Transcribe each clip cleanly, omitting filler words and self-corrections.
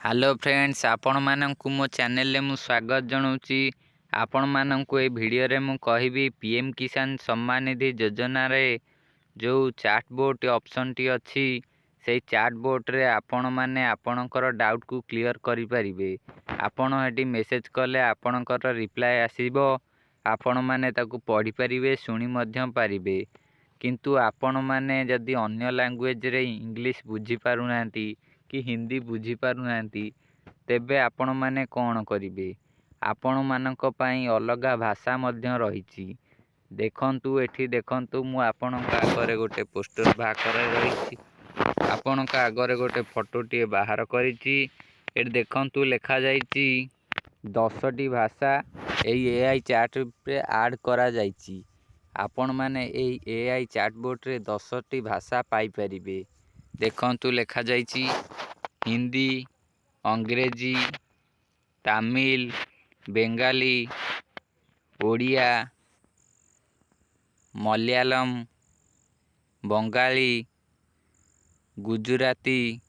Hello friends, आपण माननकु मो channel रे मु स्वागत जनाऊँची। आपण माननकु ए वीडियो रे मु कहबी पीएम किसान सम्मान निधि योजना रे जो चैटबोट ऑप्शन टी अछि से चैटबोट रे आपण माने आपणकर डाउट को क्लियर करि परिबे। आपण हेटी मेसेज कले आपणकर रिप्लाई आसीबो, आपण माने ताकू पढ़ी परिबे, सुनी मध्यम परिबे। किंतु आपण माने जदि अन्य लैंग्वेज रे इंग्लिश बुझी पारुनांती कि हिंदी बुझी पारुनांती तेबे आपण माने कोन करिवे। आपण मानक पई अलगा भाषा मध्य रहिछि। देखंतु एठी देखंतु मु आपणक आगरे गोटे पोस्टर बाहर करे रहिछि। आपणक आगरे गोटे फोटो टी बाहर करिछि। एठी देखंतु लेखा जाइछि 10 टी भाषा एई एआई चैट पे ऐड करा जाइछि। आपण माने एई एआई चैटबोट रे 10 टी भाषा पाई परिबे। देखंतु लेखा जाइछि हिंदी, अंग्रेजी, तमिल, बेंगाली, ओडिया, मलयालम, बंगाली, गुजराती,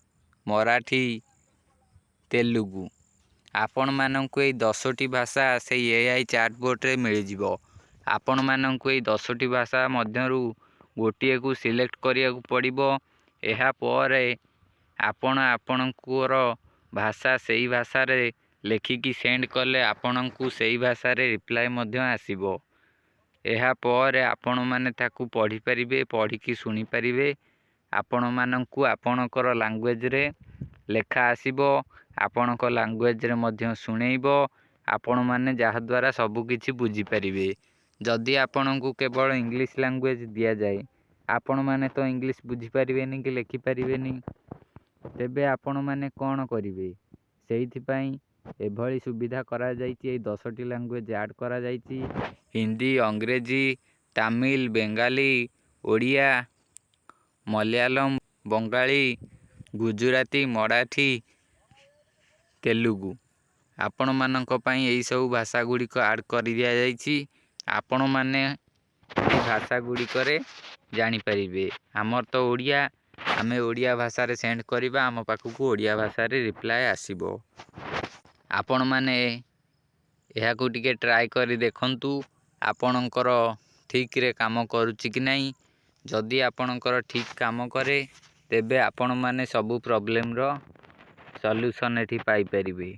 मराठी, तेलुगु। आपण माननकु ए 10 टी भाषा से एआई चैटबोट रे मिल जिवो। आपण माननकु ए 10 टी भाषा मध्यरु गोटिए को सिलेक्ट करिया को पड़िबो। एहा परे आपण आपणकर भाषा सेही भाषा रे लेखिकी सेंड कले आपणकु सेही भाषा रे रिप्लाई मध्य आसीबो। एहा परे आपण माने ताकू पढ़ी परिबे, पढ़िकी सुनी परिबे। आपण माननकु आपणकर लैंग्वेज रे लेखा आसीबो, आपणक लैंग्वेज रे मध्य सुनेइबो। आपण माने जहा द्वारा सब किछि बुझी परिबे। जदि आपणकु केवल इंग्लिश लैंग्वेज दिया जाए, आपण माने तो इंग्लिश बुझी परिबेनी कि लेखि परिबेनी। तेबे आपण माने कोन करिवे। सेहिथि पई एभली सुविधा करा जाइछि। ए 10 टी लैंग्वेज ऐड करा जाइछि। हिंदी, अंग्रेजी, तमिल, बेंगाली, ओडिया, मलयालम, बंगाली, गुजराती, मराठी, तेलुगु। आपण मानक पई एई सब भाषा गुडी को ऐड करि दिया जाइछि। आपण माने ए भाषा गुडी करे जानि परिबे। हमर तो ओडिया, आमे ओडिया भाषा रे सेंड करिबा, हम पाखु को ओडिया भाषा रे रिप्लाई आसीबो। आपण माने एहा को टिके ट्राई करि देखंतु आपणकर ठीक रे काम करूछि कि नाही। जदि आपणकर ठीक काम करे तेबे आपण माने सब प्रॉब्लम रो सॉल्यूशन एठी पाई परिबे।